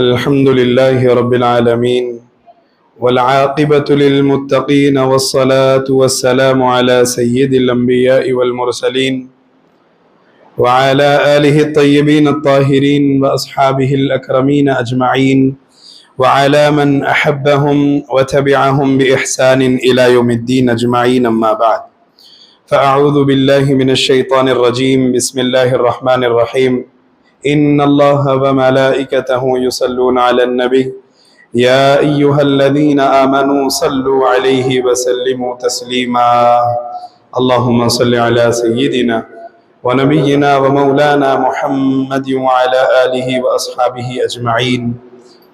الحمد لله رب العالمين والعاقبة للمتقين والصلاة والسلام على سيد الأنبياء والمرسلين وعلى آله الطيبين الطاهرين وأصحابه الأكرمين أجمعين وعلى من أحبهم وتبعهم بإحسان إلى يوم الدين أجمعين. أما بعد، فأعوذ بالله من الشيطان الرجيم. بسم الله الرحمن الرحيم. إن الله وملائكته يصلون على النبي يا أيها الذين آمنوا صلوا عليه وسلموا تسليما. اللهم صل على سيدنا ونبينا ومولانا محمد وعلى آله وأصحابه أجمعين.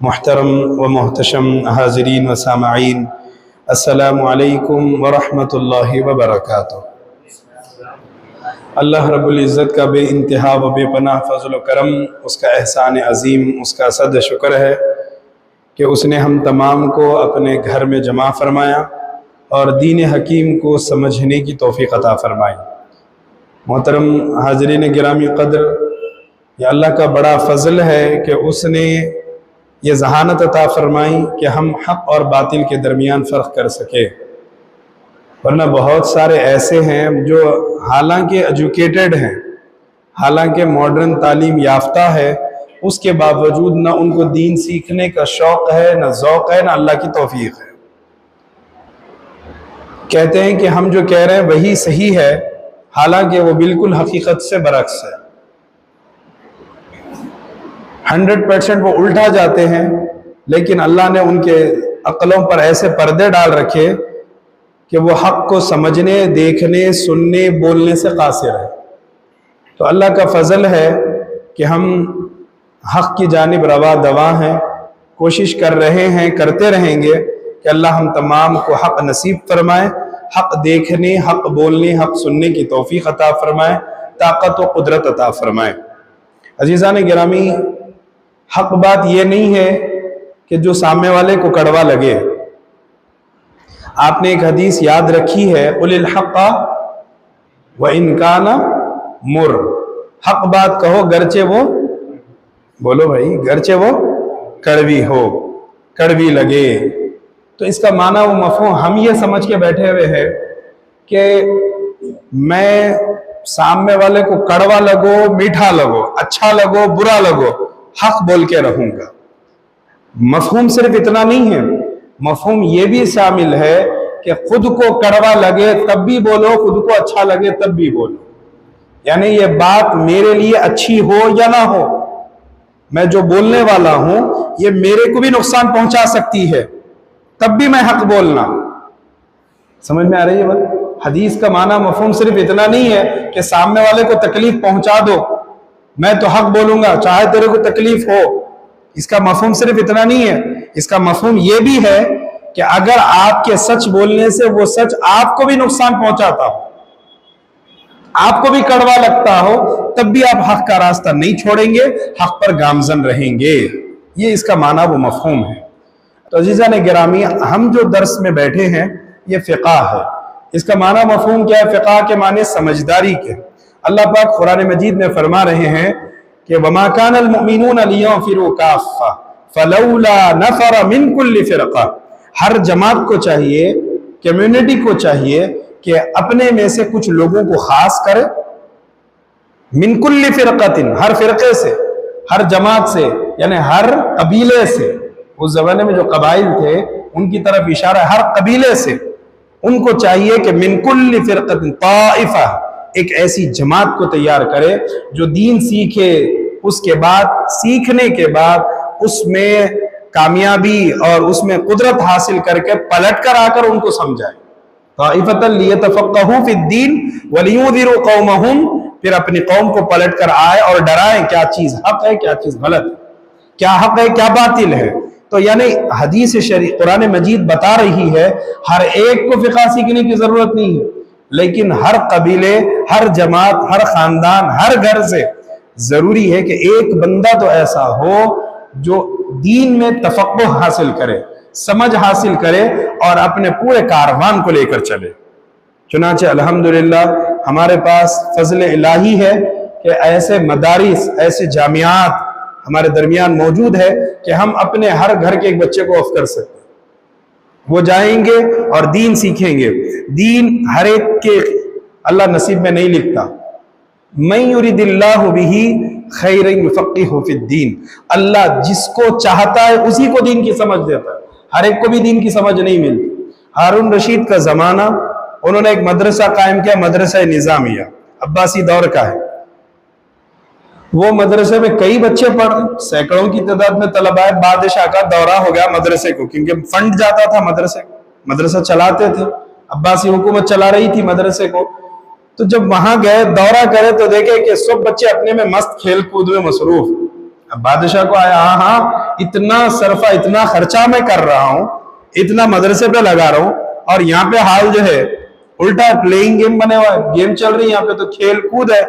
محترم ومحتشم حاضرین و سامعین، السلام علیکم ورحمۃ اللہ وبرکاتہ۔ اللہ رب العزت کا بے انتہا و بے پناہ فضل و کرم، اس کا احسان عظیم، اس کا صد شکر ہے کہ اس نے ہم تمام کو اپنے گھر میں جمع فرمایا اور دین حکیم کو سمجھنے کی توفیق عطا فرمائی۔ محترم حاضرین گرامی قدر، یہ اللہ کا بڑا فضل ہے کہ اس نے یہ ذہانت عطا فرمائی کہ ہم حق اور باطل کے درمیان فرق کر سکے، ورنہ بہت سارے ایسے ہیں جو حالانکہ ایجوکیٹڈ ہیں، حالانکہ ماڈرن تعلیم یافتہ ہے، اس کے باوجود نہ ان کو دین سیکھنے کا شوق ہے، نہ ذوق ہے، نہ اللہ کی توفیق ہے۔ کہتے ہیں کہ ہم جو کہہ رہے ہیں وہی صحیح ہے، حالانکہ وہ بالکل حقیقت سے برعکس ہے۔ 100% وہ الٹا جاتے ہیں، لیکن اللہ نے ان کے عقلوں پر ایسے پردے ڈال رکھے کہ وہ حق کو سمجھنے، دیکھنے، سننے، بولنے سے قاصر ہے۔ تو اللہ کا فضل ہے کہ ہم حق کی جانب روا دواں ہیں، کوشش کر رہے ہیں، کرتے رہیں گے کہ اللہ ہم تمام کو حق نصیب فرمائے، حق دیکھنے، حق بولنے، حق سننے کی توفیق عطا فرمائے، طاقت و قدرت عطا فرمائے۔ عزیزان گرامی، حق بات یہ نہیں ہے کہ جو سامنے والے کو کڑوا لگے۔ آپ نے ایک حدیث یاد رکھی ہے، قُلِ الْحَقَّ وَإِنْ كَانَ مُرٌّ، حق بات کہو گرچہ وہ، بولو بھائی، گرچہ وہ کڑوی ہو، کڑوی لگے۔ تو اس کا معنی وہ مفہوم ہم یہ سمجھ کے بیٹھے ہوئے ہیں کہ میں سامنے والے کو کڑوا لگو، میٹھا لگو، اچھا لگو، برا لگو، حق بول کے رہوں گا۔ مفہوم صرف اتنا نہیں ہے، مفہوم یہ بھی شامل ہے کہ خود کو کڑوا لگے تب بھی بولو، خود کو اچھا لگے تب بھی بولو۔ یعنی یہ بات میرے لیے اچھی ہو یا نہ ہو، میں جو بولنے والا ہوں یہ میرے کو بھی نقصان پہنچا سکتی ہے، تب بھی میں حق بولنا۔ سمجھ میں آ رہی ہے بات؟ حدیث کا معنی مفہوم صرف اتنا نہیں ہے کہ سامنے والے کو تکلیف پہنچا دو، میں تو حق بولوں گا چاہے تیرے کو تکلیف ہو۔ اس کا مفہوم صرف اتنا نہیں ہے، اس کا مفہوم یہ بھی ہے کہ اگر آپ کے سچ بولنے سے وہ سچ آپ کو بھی نقصان پہنچاتا ہو، آپ کو بھی کڑوا لگتا ہو، تب بھی آپ حق کا راستہ نہیں چھوڑیں گے، حق پر گامزن رہیں گے۔ یہ اس کا معنی وہ مفہوم ہے۔ تو عزیزان گرامی، ہم جو درس میں بیٹھے ہیں یہ فقہ ہے۔ اس کا معنی مفہوم کیا ہے؟ فقہ کے معنی سمجھداری کے۔ اللہ پاک قرآن مجید میں فرما رہے ہیں کہ وَمَا كَانَ الْمُؤْمِنُونَ لِيَنْفِرُوا كَافَّةً فَلَوْلَا نَفَرَ مِنْ كُلِّ فِرْقَةٍ، ہر جماعت کو چاہیے، کمیونٹی کو چاہیے کہ اپنے میں سے کچھ لوگوں کو خاص کرے، مِنْ كُلِّ فِرْقَةٍ، ہر فرقے سے، ہر جماعت سے، یعنی ہر قبیلے سے۔ اس زمانے میں جو قبائل تھے ان کی طرف اشارہ ہے، ہر قبیلے سے ان کو چاہیے کہ مِنْ كُلِّ فِرْقَةٍ طائفہ، ایک ایسی جماعت کو تیار کرے جو دین سیکھے، اس کے بعد سیکھنے کے بعد اس میں کامیابی اور اس میں قدرت حاصل کر کے پلٹ کر آ کر ان کو سمجھائے۔ طائفۃ لیتفقہوا فی الدین ولینذروا قومہم، پھر اپنی قوم کو پلٹ کر آئے اور ڈرائیں کیا چیز حق ہے، کیا چیز غلط ہے، کیا حق ہے، کیا باطل ہے۔ تو یعنی حدیث شریف قرآن مجید بتا رہی ہے ہر ایک کو فقہ سیکھنے کی ضرورت نہیں ہے، لیکن ہر قبیلے، ہر جماعت، ہر خاندان، ہر گھر سے ضروری ہے کہ ایک بندہ تو ایسا ہو جو دین میں تفقہ حاصل کرے، سمجھ حاصل کرے اور اپنے پورے کاروان کو لے کر چلے۔ چنانچہ الحمدللہ ہمارے پاس فضل الہی ہے کہ ایسے مدارس، ایسے جامعات ہمارے درمیان موجود ہے کہ کہ ہم اپنے ہر گھر کے ایک بچے کو آف کر سکتے ہیں، وہ جائیں گے اور دین سیکھیں گے۔ دین ہر ایک کے اللہ نصیب میں نہیں لکھتا، من یرید اللہ بہ خیرا یفقہہ فی الدین، اللہ جس کو چاہتا ہے اسی کو دین کی سمجھ دیتا ہے، ہر ایک کو بھی دین کی سمجھ نہیں ملتی۔ ہارون رشید کا زمانہ، انہوں نے ایک مدرسہ قائم کیا، مدرسہ نظامیہ، عباسی دور کا ہے۔ وہ مدرسے میں کئی بچے پڑھ رہے، سینکڑوں کی تعداد میں طلبہ ہے۔ بادشاہ کا دورہ ہو گیا مدرسے کو، کیونکہ فنڈ جاتا تھا مدرسے کو، مدرسہ چلاتے تھے، عباسی حکومت چلا رہی تھی مدرسے کو۔ تو جب وہاں گئے دورہ کرے تو دیکھے کہ سب بچے اپنے میں مست کھیل کود میں مصروف۔ اب بادشاہ کو آیا، ہاں اتنا صرفہ، اتنا خرچہ میں کر رہا ہوں، اتنا مدرسے پہ لگا رہا ہوں، اور یہاں پہ حال جو ہے الٹا پلینگ گیم بنے ہوا ہے، گیم چل رہی ہے یہاں پہ، تو کھیل کود ہے۔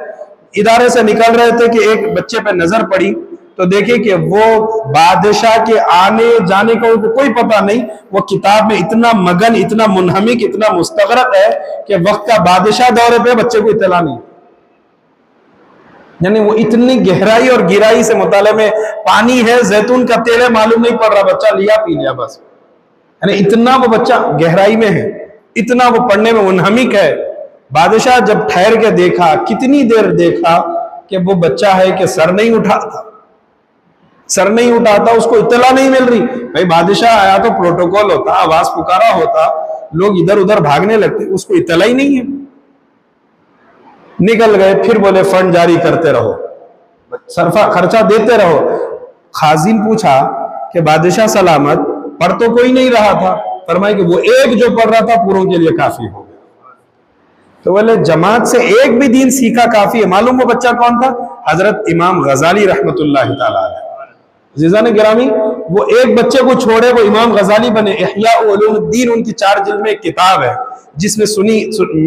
ادارے سے نکل رہے تھے کہ ایک بچے پہ نظر پڑی تو دیکھے کہ وہ بادشاہ کے آنے جانے کا کوئی پتہ نہیں، وہ کتاب میں اتنا مگن، اتنا منہمک، اتنا مستغرق ہے کہ وقت کا بادشاہ دورے پہ بچے کو اطلاع نہیں، یعنی وہ اتنی گہرائی اور گہرائی سے مطالعے میں، پانی ہے زیتون کا تیل ہے معلوم نہیں پڑ رہا، بچہ لیا پی لیا بس، یعنی اتنا وہ بچہ گہرائی میں ہے، اتنا وہ پڑھنے میں منہمک ہے۔ بادشاہ جب ٹھہر کے دیکھا، کتنی دیر دیکھا کہ وہ بچہ ہے کہ سر نہیں اٹھاتا، سر نہیں اٹھاتا، اس کو اطلاع نہیں مل رہی۔ بھائی بادشاہ آیا تو پروٹوکول ہوتا، آواز پکارا ہوتا، لوگ ادھر ادھر بھاگنے لگتے، اس کو اطلاع ہی نہیں ہے۔ نکل گئے، پھر بولے فنڈ جاری کرتے رہو، صرفہ خرچہ دیتے رہو۔ خازن پوچھا کہ بادشاہ سلامت، پڑھ تو کوئی نہیں رہا تھا، فرمایا کہ وہ ایک جو پڑھ رہا تھا پوروں کے لیے کافی ہو گیا۔ تو بولے جماعت سے ایک بھی دین سیکھا کافی ہے۔ معلوم وہ بچہ کون تھا؟ حضرت امام غزالی رحمت اللہ تعالیٰ علیہ۔ عزیزان گرامی، وہ ایک بچے کو چھوڑے وہ امام غزالی بنے۔ احیاء علوم الدین ان کی 4 جلد میں ایک کتاب ہے جس میں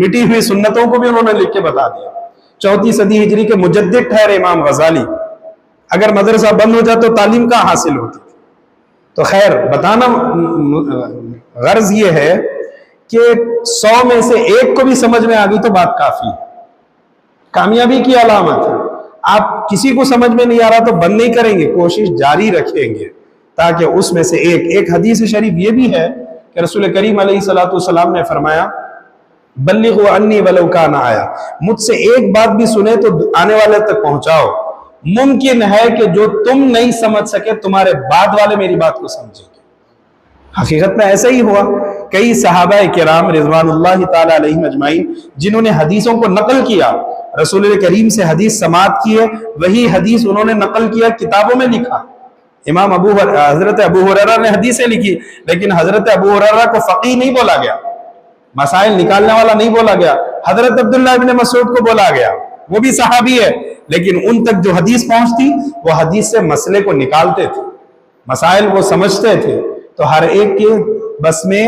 مٹی ہوئی سنتوں کو بھی انہوں نے لکھ کے بتا دیا۔ 4 صدی ہجری کے مجدد ٹھہرے امام غزالی، اگر مدرسہ بند ہو جائے تو تعلیم کہاں حاصل ہوتی؟ تو خیر، بتانا غرض یہ ہے کہ 100 میں سے ایک کو بھی سمجھ میں آ گئی تو بات کافی ہے، کامیابی کی علامت ہے۔ آپ کسی کو سمجھ میں نہیں آ رہا تو بند نہیں کریں گے، کوشش جاری رکھیں گے تاکہ اس میں سے ایک حدیث شریف یہ بھی ہے کہ رسول کریم علیہ السلام نے فرمایا، بلغوا انی ولو کان آیا، مجھ سے ایک بات بھی سنے تو آنے والے تک پہنچاؤ، ممکن ہے کہ جو تم نہیں سمجھ سکے تمہارے بعد والے میری بات کو سمجھیں گے۔ حقیقت میں ایسا ہی ہوا۔ کئی صحابہ کرام رضوان اللہ تعالی علیہم اجمعین جنہوں نے حدیثوں کو نقل کیا، رسول کریم سے حدیث سماعت کیے، وہی حدیث انہوں نے نقل کیا، کتابوں میں لکھا۔ حضرت ابو ہریرہ نے حدیثیں لکھی، لیکن حضرت ابو ہریرہ کو فقیہ نہیں بولا گیا، مسائل نکالنے والا نہیں بولا گیا۔ حضرت عبداللہ ابن مسعود کو بولا گیا، وہ بھی صحابی ہے، لیکن ان تک جو حدیث پہنچتی وہ حدیث سے مسئلے کو نکالتے تھے، مسائل وہ سمجھتے تھے۔ تو ہر ایک کے بس میں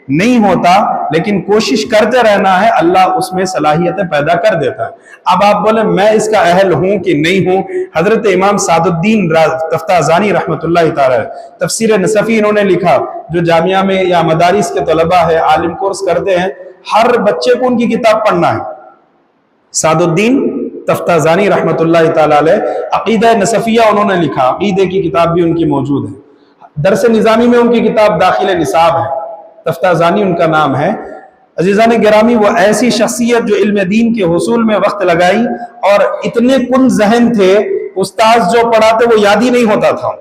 نہیں ہوتا، لیکن کوشش کرتے رہنا ہے، اللہ اس میں صلاحیتیں پیدا کر دیتا ہے۔ اب آپ بولیں میں اس کا اہل ہوں کہ نہیں ہوں؟ حضرت امام سعد الدین تفتازانی رحمت اللہ تعالی تفسیر نصفی انہوں نے لکھا، جو جامعہ میں یا مدارس کے طلبہ ہے، عالم کورس کرتے ہیں، ہر بچے کو ان کی کتاب پڑھنا ہے۔ سعد الدین تفتازانی رحمت اللہ تعالی علیہ عقیدہ نصفیہ انہوں نے لکھا، عقیدے کی کتاب بھی ان کی موجود ہے۔ درس نظامی میں ان کی کتاب داخل نصاب ہے، تفتازانی ان کا نام ہے۔ عزیزان گرامی، وہ ایسی شخصیت جو علم دین کے حصول میں وقت لگائی، اور اتنے کن ذہن تھے، استاذ جو پڑھاتے وہ یاد ہی نہیں ہوتا تھا،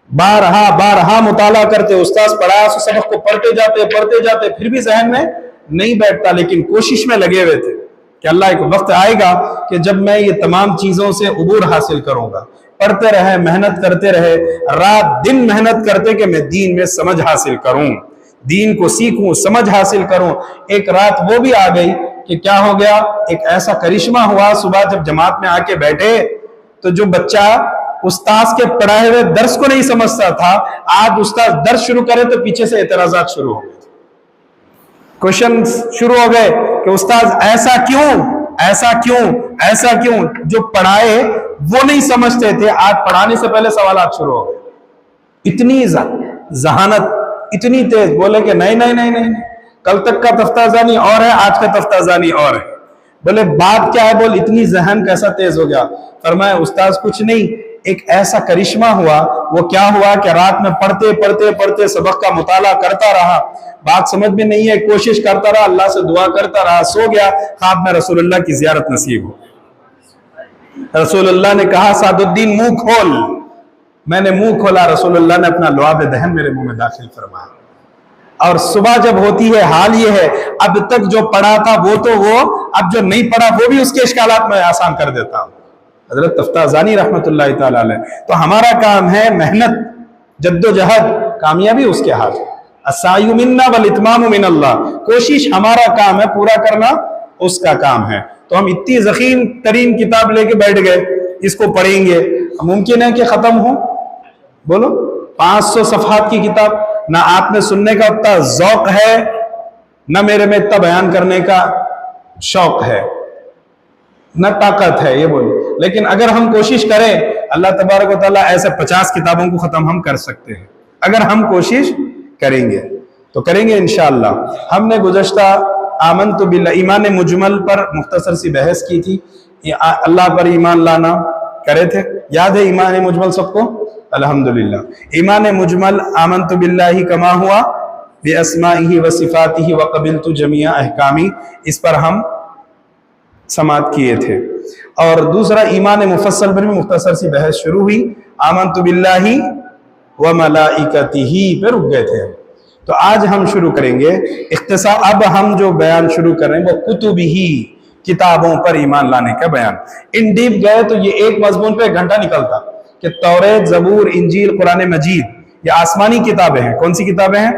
بارہا مطالعہ کرتے، استاذ پڑھایا اس سبق کو پڑھتے جاتے پھر بھی ذہن میں نہیں بیٹھتا، لیکن کوشش میں لگے ہوئے تھے کہ اللہ ایک وقت آئے گا کہ جب میں یہ تمام چیزوں سے عبور حاصل کروں گا۔ پڑھتے رہے، محنت کرتے رہے، رات دن محنت کرتے کہ میں دین میں سمجھ حاصل کروں، دین کو سیکھوں، سمجھ حاصل کروں۔ ایک رات وہ بھی آ گئی کہ کیا ہو گیا، ایک ایسا کرشمہ ہوا، صبح جب جماعت میں آ کے بیٹھے تو جو بچہ استاذ کے پڑھائے ہوئے درس کو نہیں سمجھتا تھا، آج استاذ درس شروع کرے تو پیچھے سے اعتراضات شروع ہو گئے، کوشچن شروع ہو گئے کہ استاذ ایسا کیوں؟ جو پڑھائے وہ نہیں سمجھتے تھے، آج پڑھانے سے پہلے سوالات شروع ہو گئے۔ اتنی ذہانت، اتنی تیز، بولے کہ نہیں، کل تک کا تفتازانی اور ہے، آج کا تفتازانی اور ہے۔ بولے بات کیا ہے؟ بول اتنی ذہن کیسا تیز ہو گیا؟ فرمایا استاذ کچھ نہیں، ایک ایسا کرشمہ ہوا. وہ کیا ہوا کہ رات میں پڑھتے پڑھتے پڑھتے سبق کا مطالعہ کرتا رہا, بات سمجھ میں نہیں ہے, کوشش کرتا رہا, اللہ سے دعا کرتا رہا, سو گیا, خواب میں رسول اللہ کی زیارت نصیب ہو. رسول اللہ نے کہا سعد الدین منہ کھول. میں نے منہ کھولا, رسول اللہ نے اپنا لعاب دہن میرے منہ میں داخل فرمایا. اور صبح جب ہوتی ہے حال یہ ہے, اب تک جو پڑھا تھا وہ تو وہ, اب جو نہیں پڑھا وہ بھی اس کے اشکالات میں آسان کر دیتا ہوں. حضرت تفتازانی رحمت اللہ تعالی علیہ. تو ہمارا کام ہے محنت, جد و جہد, کامیابی اس کے ہاتھ. السعی منا والاتمام من اللہ. کوشش ہمارا کام ہے, پورا کرنا اس کا کام ہے. تو ہم اتنی ضخیم ترین کتاب لے کے بیٹھ گئے, اس کو پڑھیں گے, ممکن ہے کہ ختم ہو؟ بولو, 500 صفحات کی کتاب. نہ آپ میں سننے کا اتنا ذوق ہے, نہ میرے میں اتنا بیان کرنے کا شوق ہے, نہ طاقت ہے, یہ بولو. لیکن اگر ہم کوشش کریں, اللہ تبارک و تعالیٰ ایسے 50 کتابوں کو ختم ہم کر سکتے ہیں اگر ہم کوشش کریں گے. تو کریں گے انشاءاللہ. ہم نے گزشتہ آمنت باللہ, ایمان مجمل پر مختصر سی بحث کی تھی. اللہ پر ایمان لانا کرے تھے, یاد ہے ایمان مجمل سب کو؟ الحمدللہ. ایمان مجمل آمنت باللہ کما ہوا باسمائہ وصفاتہ وقبلت جمیع احکامی, اس پر ہم سماعت کیے تھے. اور دوسرا ایمان مفصل پر بھی مختصر سی بحث شروع ہوئی, آمنت باللہ وملائکتہ پہ رک گئے تھے. تو آج ہم شروع کریں گے اختصار. اب ہم جو بیان شروع کر رہے ہیں وہ کتبہ, کتابوں پر ایمان لانے کا بیان. ان ڈیپ گئے تو یہ ایک مضمون پہ 1 گھنٹہ نکلتا کہ توریت, زبور, انجیل, قرآن مجید, یہ آسمانی کتابیں ہیں. کون سی کتابیں ہیں؟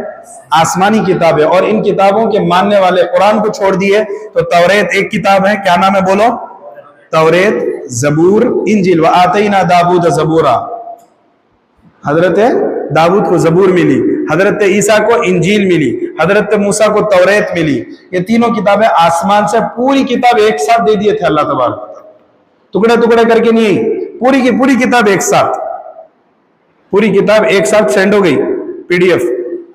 آسمانی کتابیں. اور ان کتابوں کے ماننے والے قرآن کو چھوڑ دیے. تو توریت ایک کتاب ہے, کیا نام ہے بولو؟ توریت, زبور, انجیل. وآتینا داود زبورا, حضرت داود کو زبور ملی, حضرت عیسیٰ کو انجیل ملی, حضرت موسیٰ کو توریت ملی. یہ تینوں کتابیں آسمان سے پوری کتاب ایک ساتھ دے دیے تھے اللہ تبارک و تعالیٰ, ٹکڑے ٹکڑے کر کے نہیں, پوری کی پوری کتاب ایک ساتھ, پوری کتاب ایک ساتھ سینڈ ہو گئی پی ڈی ایف.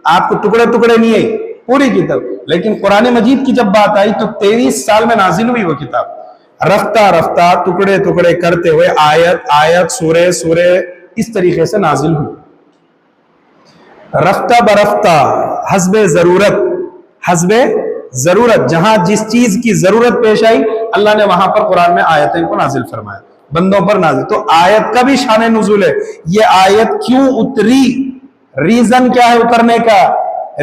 آپ کو ٹکڑے ٹکڑے نہیں ہے, پوری کتاب. لیکن قرآن مجید کی جب بات آئی تو 23 سال میں نازل ہوئی وہ کتاب. رفتہ رفتہ ٹکڑے ٹکڑے کرتے ہوئے آیت آیت, سورہ سورہ, اس طریقے سے نازل ہوئی. رفتہ برفتہ, حسب ضرورت, حسب ضرورت, جہاں جس چیز کی ضرورت پیش آئی اللہ نے وہاں پر قرآن میں آیتیں کو نازل فرمایا, بندوں پر نازل. تو آیت کا بھی شان نزول ہے. یہ آیت کیوں اتری, ریزن کیا ہے اترنے کا,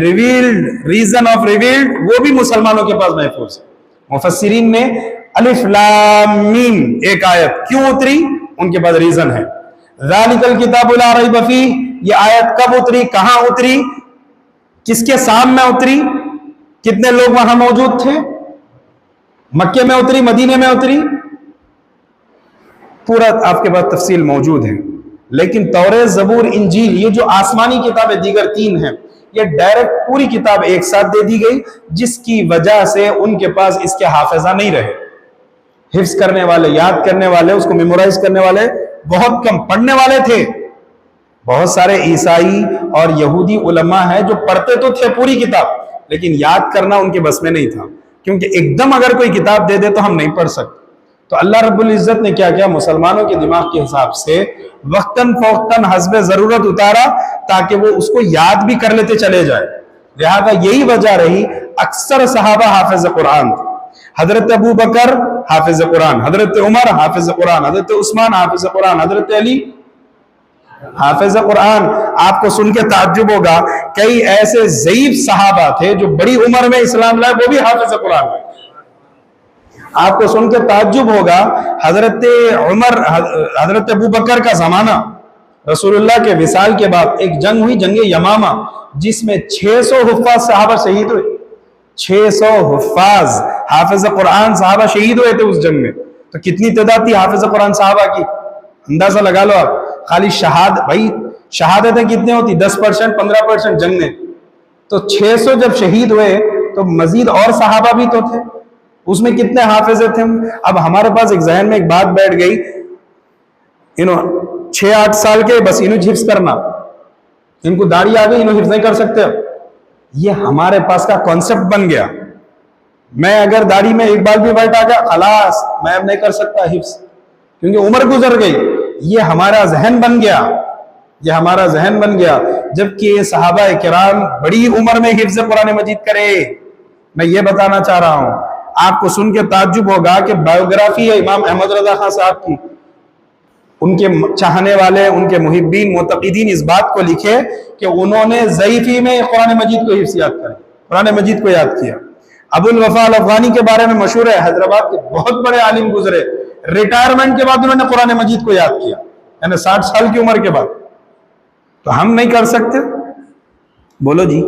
ریویلڈ, ریزن آف ریویلڈ, وہ بھی مسلمانوں کے پاس محفوظ ہے. مفسرین نے الف لام میم, ایک آیت کیوں اتری, ان کے پاس ریزن ہے. ذالک الکتاب لا ریب فیہ, یہ آیت کب اتری, کہاں اتری, کس کے سام میں اتری, کتنے لوگ وہاں موجود تھے, مکے میں اتری, مدینے میں اتری, پورا آپ کے پاس تفصیل موجود ہے. لیکن توریت, زبور, انجیل, یہ جو آسمانی کتابیں دیگر 3 ہیں, یہ ڈائریکٹ پوری کتاب ایک ساتھ دے دی گئی, جس کی وجہ سے ان کے پاس اس کے حافظہ نہیں رہے. حفظ کرنے والے, یاد کرنے والے, اس کو میمورائز کرنے والے بہت کم, پڑھنے والے تھے. بہت سارے عیسائی اور یہودی علماء ہیں جو پڑھتے تو تھے پوری کتاب, لیکن یاد کرنا ان کے بس میں نہیں تھا, کیونکہ ایک دم اگر کوئی کتاب دے دے تو ہم نہیں پڑھ سکتے. تو اللہ رب العزت نے کیا کیا, مسلمانوں کے دماغ کے حساب سے وقتاً فوقتاً حسب ضرورت اتارا, تاکہ وہ اس کو یاد بھی کر لیتے چلے جائے. لہذا یہی وجہ رہی اکثر صحابہ حافظ قرآن تھے. حضرت ابو بکر حافظ قرآن, حضرت عمر حافظ قرآن, حضرت عثمان حافظ قرآن, حضرت علی حافظ قرآن. آپ کو سن کے تعجب ہوگا, کئی ایسے ضعیف صحابہ تھے جو بڑی عمر میں اسلام لائے, وہ بھی حافظ قرآن ہوئے. آپ کو سن کے تعجب ہوگا, حضرت عمر, حضرت ابو بکر کا زمانہ, رسول اللہ کے وصال کے بعد ایک جنگ ہوئی, جنگ یمامہ, جس میں 600 حفاظ صحابہ شہید ہوئے. 600 حفاظ حافظ قرآن صحابہ شہید ہوئے تھے اس جنگ میں. تو کتنی تعداد تھی حافظ قرآن صحابہ کی, اندازہ لگا لو آپ. خالی بھائی شہادتیں کتنے ہوتی, 10%, 15% جنگ میں. تو 600 جب شہید ہوئے تو مزید اور صحابہ بھی تو تھے, اس میں کتنے حافظ تھے. اب ہمارے پاس ایک ذہن میں ایک بات بیٹھ گئی, 6-8 سال کے بس انہوں حفظ کرنا, ان کو داڑھی آ گئی, انہوں حفظ نہیں کر سکتے. یہ ہمارے پاس کا کانسیپٹ بن گیا. میں اگر داڑھی میں ایک بال بھی وائٹ آ گیا, خلاص میں اب نہیں کر سکتا حفظ, کیونکہ عمر گزر گئی. یہ ہمارا ذہن بن گیا، یہ ہمارا ذہن بن گیا، جبکہ صحابہ کرام بڑی عمر میں حفظ قرآن مجید کرے۔ میں یہ بتانا چاہ رہا ہوں، آپ کو سن کے تعجب ہوگا کہ بایوگرافی ہے امام احمد رضا خان صاحب کی، ان کے چاہنے والے، ان کے محبین، معتقدین اس بات کو لکھے کہ انہوں نے ضعیفی میں قرآن مجید کو حفظ یاد کرے، قرآن مجید کو یاد کیا۔ ابو الوفا الافغانی کے بارے میں مشہور ہے، حیدرآباد کے بہت بڑے عالم گزرے، ریٹائرمنٹ کے بعد انہوں نے قرآن مجید کو یاد کیا، یعنی 60 سال کی عمر کے بعد۔ تو ہم نہیں کر سکتے؟ بولو جی،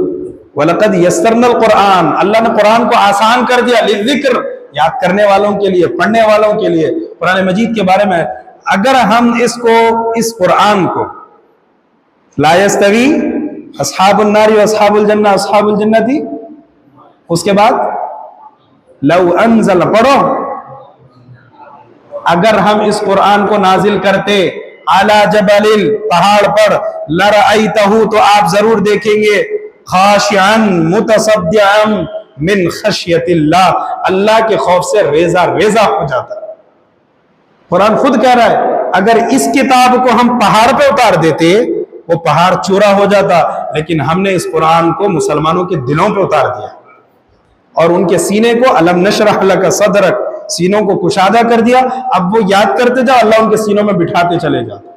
وَلَقَدْ يَسَّرْنَا الْقُرْآنَ، اللہ نے قرآن کو آسان کر دیا، لِلذِّکر، یاد کرنے والوں کے لیے، پڑھنے والوں کے لیے۔ قرآن مجید کے بارے میں اگر ہم اس قرآن کو لا يستوی اصحاب النار و اصحاب الجنہ اصحاب الجنہ، اس کے بعد لو انزل، پڑھو، اگر ہم اس قرآن کو نازل کرتے علی جبل، پہاڑ پر، لرأیتہ، تو آپ ضرور دیکھیں گے، خاشعا متصدعا من خشیت اللہ، اللہ کے خوف سے ریزہ ریزہ ہو جاتا ہے۔ قرآن خود کہہ رہا ہے اگر اس کتاب کو ہم پہاڑ پہ اتار دیتے وہ پہاڑ چورا ہو جاتا، لیکن ہم نے اس قرآن کو مسلمانوں کے دلوں پہ اتار دیا اور ان کے سینے کو الم نشرح لک صدرک، سینوں کو کشادہ کر دیا۔ اب وہ یاد کرتے جاؤ، اللہ ان کے سینوں میں بٹھاتے چلے جاتے۔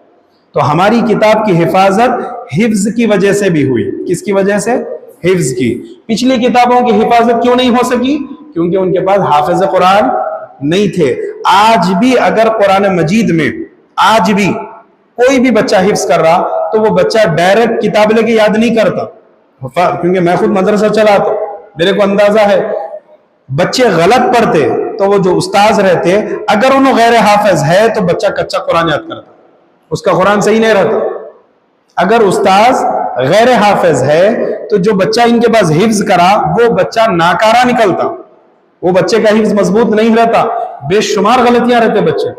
تو ہماری کتاب کی حفاظت حفظ کی وجہ سے بھی ہوئی۔ کس کی وجہ سے؟ حفظ کی۔ پچھلی کتابوں کی حفاظت کیوں نہیں ہو سکی؟ کیونکہ ان کے پاس حافظ قرآن نہیں تھے۔ آج بھی اگر قرآن مجید میں آج بھی کوئی بھی بچہ حفظ کر رہا تو وہ بچہ ڈائریکٹ کتاب لے کے یاد نہیں کرتا، کیونکہ میں خود مدرسہ چلاتا ہوں، میرے کو اندازہ ہے بچے غلط پڑھتے تو وہ جو استاذ رہتے اگر انہوں غیر حافظ ہے تو بچہ کچا قرآن یاد کرتا، اس کا قرآن صحیح نہیں رہتا۔ اگر استاذ غیر حافظ ہے تو جو بچہ ان کے پاس حفظ کرا وہ بچہ ناکارہ نکلتا، وہ بچے کا حفظ مضبوط نہیں رہتا، بے شمار غلطیاں رہتے بچے۔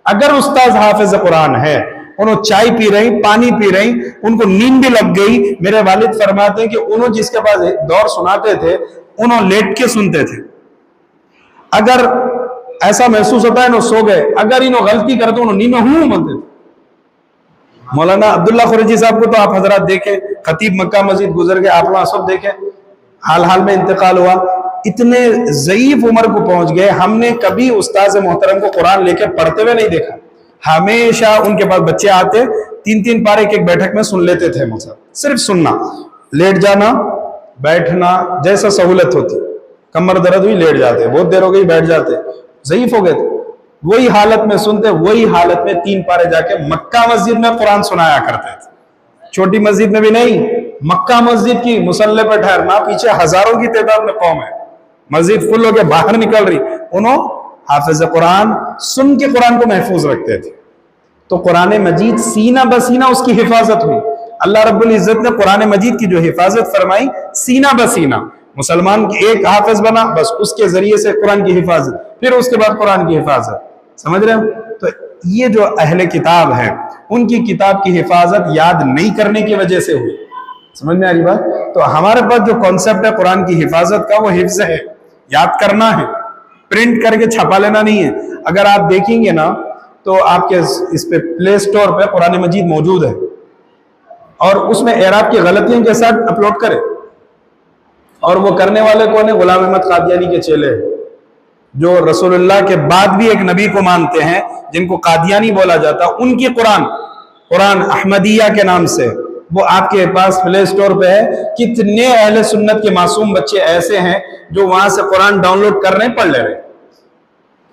اگر استاذ حافظ قرآن ہے، انہوں چائے پی رہی، پانی پی رہی، ان کو نیند بھی لگ گئی، میرے والد فرماتے ہیں کہ انہوں جس کے پاس دور سناتے تھے انہوں لیٹ کے سنتے تھے، اگر ایسا محسوس ہوتا ہے انہوں سو گئے، اگر انہوں غلطی کرتے انہوں نیند میں بولتے تھے۔ مولانا عبداللہ خریجی صاحب کو تو آپ حضرات دیکھیں، خطیب مکہ مسجد گزر گئے، آپ وہاں سب دیکھیں، حال میں انتقال ہوا، اتنے ضعیف عمر کو پہنچ گئے، ہم نے کبھی استاذ محترم کو قرآن لے کے پڑھتے ہوئے نہیں دیکھا۔ ہمیشہ ان کے پاس بچے آتے، 3 پارے ایک بیٹھک میں سن لیتے تھے، صرف سننا، لیٹ جانا، بیٹھنا، جیسا سہولت ہوتی، کمر درد ہوئی لیٹ جاتے، بہت دیر ہو گئی بیٹھ جاتے، ضعیف ہو گئے تھے، وہی حالت میں سنتے، وہی حالت میں 3 پارے جا کے مکہ مسجد میں قرآن سنایا کرتے تھے، چھوٹی مسجد میں بھی نہیں، مکہ مسجد کی مصلی پہ ٹھہرنا، پیچھے ہزاروں کی تعداد میں قوم ہے، مسجد فل ہو کے باہر نکل رہی، انہوں حافظ قرآن سن کے قرآن کو محفوظ رکھتے تھے۔ تو قرآن مجید سینہ بسینہ اس کی حفاظت ہوئی۔ اللہ رب العزت نے قرآن مجید کی جو حفاظت فرمائی، سینہ بسینہ، مسلمان کی ایک حافظ بنا، بس اس کے ذریعے سے قرآن کی حفاظت، پھر اس کے بعد قرآن کی حفاظت، سمجھ رہے ہیں؟ تو یہ جو اہل کتاب ہے ان کی کتاب کی حفاظت یاد نہیں کرنے کی وجہ سے ہوئی، سمجھ میں آ رہی بات؟ تو ہمارے پاس جو کانسیپٹ ہے قرآن کی حفاظت کا، وہ حفظ ہے، یاد کرنا ہے، پرنٹ کر کے چھپا لینا نہیں ہے۔ اگر آپ دیکھیں گے نا تو آپ کے اس پہ پلے سٹور پہ قرآن مجید موجود ہے، اور اس میں اعراب کی غلطیوں کے ساتھ اپلوڈ کرے، اور وہ کرنے والے کون ہیں؟ غلام احمد قادیانی کے چیلے، جو رسول اللہ کے بعد بھی ایک نبی کو مانتے ہیں، جن کو قادیانی بولا جاتا، ان کی قرآن احمدیہ کے نام سے وہ آپ کے پاس پلے سٹور پہ ہے۔ کتنے اہل سنت کے معصوم بچے ایسے ہیں جو وہاں سے قرآن ڈاؤن لوڈ کر رہے ہیں، پڑھ لے رہے ہیں،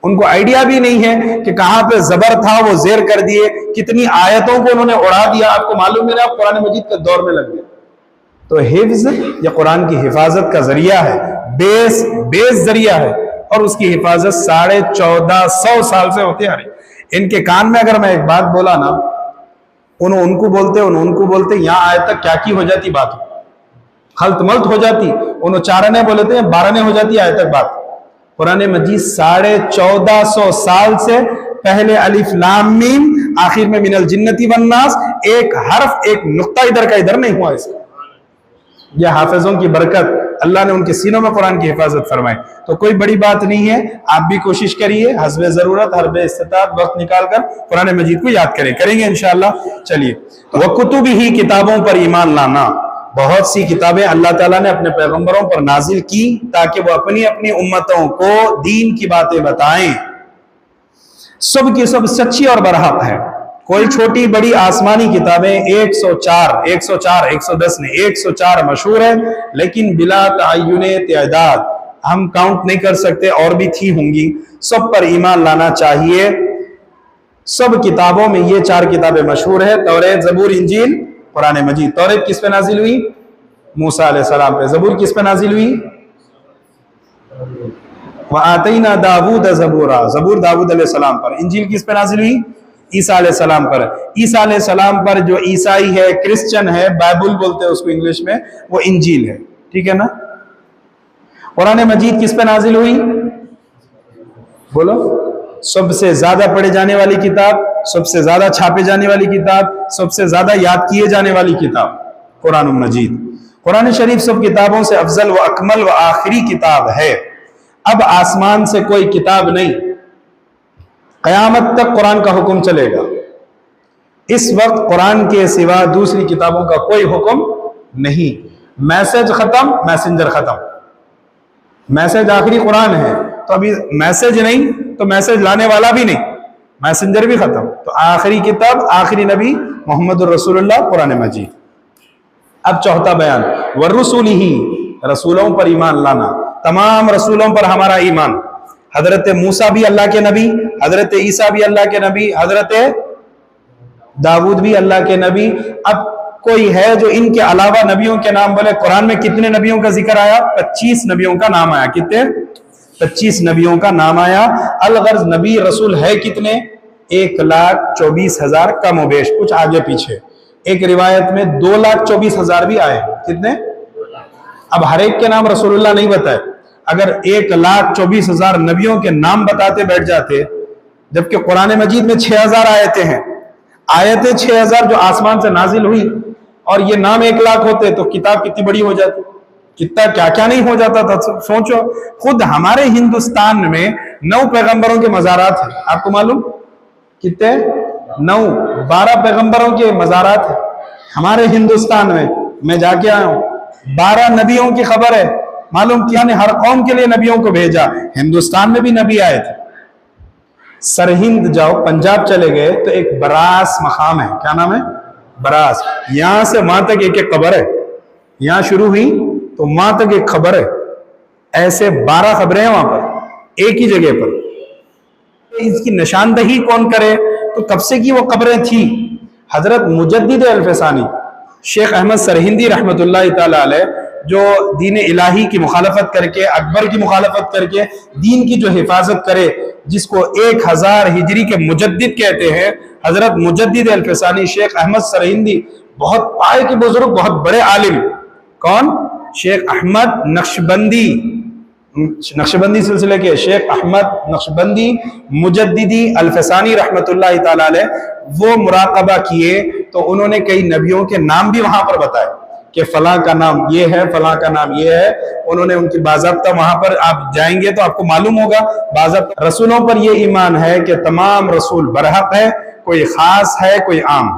ان کو آئیڈیا بھی نہیں ہے کہ کہاں پہ زبر تھا، وہ زیر کر دیے، کتنی آیتوں کو انہوں نے اڑا دیا، آپ کو معلوم ہے نا، آپ قرآن مجید کے دور میں لگ گئے۔ تو حفظ یہ قرآن کی حفاظت کا ذریعہ ہے، بیس ذریعہ ہے، اور اس کی حفاظت 1450 سال سے ہوتے آ رہی۔ ان کے کان میں اگر میں ایک بات بولا نا، انہوں ان کو بولتے، یہاں آئے تک کیا کی ہو جاتی بات، خلط ملط ہو جاتی، انہوں 4 بولتے ہیں، 12 ہو جاتی آئے تک بات۔ قرآن مجید 1450 سال سے پہلے الف لام میم، آخر میں من الجنتی والناس، ایک حرف ایک نقطہ ادھر کا ادھر نہیں ہوا، اس یہ حافظوں کی برکت، اللہ نے ان کے سینوں میں قرآن کی حفاظت فرمائی. تو کوئی بڑی بات نہیں ہے, آپ بھی کوشش کریے حسب ضرورت حسب استطاعت وقت نکال کر قرآن مجید کو یاد کریں گے انشاءاللہ. چلیے, وَكُتُبِهِ کتابوں پر ایمان لانا. بہت سی کتابیں اللہ تعالیٰ نے اپنے پیغمبروں پر نازل کی تاکہ وہ اپنی اپنی امتوں کو دین کی باتیں بتائیں. سب کی سب سچی اور برحق ہے. کوئی چھوٹی بڑی آسمانی کتابیں 110 نے 104 مشہور ہیں, لیکن بلا تعین تعداد, ہم کاؤنٹ نہیں کر سکتے, اور بھی تھی ہوں گی. سب پر ایمان لانا چاہیے. سب کتابوں میں یہ 4 کتابیں مشہور ہیں, توریت, زبور, انجیل, قرآن مجید. توریت کس پہ نازل ہوئی؟ موسیٰ علیہ السلام پہ. زبور کس پہ نازل ہوئی؟ وَآتَيْنَا دَاوُودَ زَبُورًا, زبور داؤد علیہ السلام پر. انجیل کس پہ نازل ہوئی؟ عیسیٰ علیہ السلام پر. عیسیٰ علیہ السلام پر جو عیسائی ہے, کرسچن ہے, بائبل بولتے ہیں اس کو انگلش میں, وہ انجیل ہے. ٹھیک ہے نا؟ قرآن مجید کس پہ نازل ہوئی؟ بولو. سب سے زیادہ پڑھے جانے والی کتاب, سب سے زیادہ چھاپے جانے والی کتاب, سب سے زیادہ یاد کیے جانے والی کتاب قرآن مجید. قرآن شریف سب کتابوں سے افضل و اکمل و آخری کتاب ہے. اب آسمان سے کوئی کتاب نہیں, قیامت تک قرآن کا حکم چلے گا. اس وقت قرآن کے سوا دوسری کتابوں کا کوئی حکم نہیں. میسج ختم, میسنجر ختم. میسج آخری قرآن ہے, تو ابھی میسج نہیں تو میسج لانے والا بھی نہیں, میسنجر بھی ختم. تو آخری کتاب, آخری نبی محمد الرسول اللہ, قرآن مجید. اب چوتھا بیان, وَالرُّسُلِهِ, رسولوں پر ایمان لانا. تمام رسولوں پر ہمارا ایمان. حضرت موسیٰ بھی اللہ کے نبی, حضرت عیسیٰ بھی اللہ کے نبی, حضرت داؤد بھی اللہ کے نبی. اب کوئی ہے جو ان کے علاوہ نبیوں کے نام بولے؟ قرآن میں کتنے نبیوں کا ذکر آیا؟ 25 نبیوں کا نام آیا. کتنے؟ 25 نبیوں کا نام آیا. الغرض نبی رسول ہے کتنے؟ 1,24,000 کم و بیش, کچھ آگے پیچھے. ایک روایت میں 2,24,000 بھی آئے. کتنے؟ اب ہر ایک کے نام رسول اللہ نہیں بتائے. اگر 1,24,000 نبیوں کے نام بتاتے بیٹھ جاتے, جبکہ قرآن مجید میں 6,000 آیتیں ہیں. آیتیں 6,000 جو آسمان سے نازل ہوئی, اور یہ نام 1,00,000 ہوتے تو کتاب کتنی بڑی ہو جاتی, کتنا کیا کیا نہیں ہو جاتا تھا. سوچو, خود ہمارے ہندوستان میں 9 پیغمبروں کے مزارات ہیں. آپ کو معلوم کتنے؟ 9, 12 پیغمبروں کے مزارات ہیں ہمارے ہندوستان میں. میں جا کے آیا ہوں, 12 نبیوں کی خبر ہے. معلوم کیا نے ہر قوم کے لیے نبیوں کو بھیجا. ہندوستان میں بھی نبی آئے تھے. سرہند جاؤ, پنجاب چلے گئے تو ایک براس مقام ہے. کیا نام ہے؟ براس. یہاں سے وہاں تک ایک ایک قبر ہے. یہاں شروع ہوئی تو وہاں تک ایک خبر ہے. ایسے 12 خبریں ہیں وہاں پر, ایک ہی جگہ پر. اس کی نشاندہی کون کرے؟ تو کب سے کی وہ قبریں تھی. حضرت مجدد الفسانی شیخ احمد سرہندی رحمت اللہ تعالی علیہ, جو دین الہی کی مخالفت کر کے, اکبر کی مخالفت کر کے دین کی جو حفاظت کرے, جس کو 1000 ہجری کے مجدد کہتے ہیں, حضرت مجدد الفسانی شیخ احمد سرہندی, بہت پائے کے بزرگ, بہت بڑے عالم. کون؟ شیخ احمد نقشبندی, نقشبندی سلسلے کے شیخ احمد نقشبندی مجددی الفسانی رحمت اللہ تعالی علیہ. وہ مراقبہ کیے تو انہوں نے کئی نبیوں کے نام بھی وہاں پر بتائے کہ فلاں کا نام یہ ہے, فلاں کا نام یہ ہے. انہوں نے ان کی باضابطہ, وہاں پر آپ جائیں گے تو آپ کو معلوم ہوگا باضابطہ. رسولوں پر یہ ایمان ہے کہ تمام رسول برحق ہے, کوئی خاص ہے کوئی عام.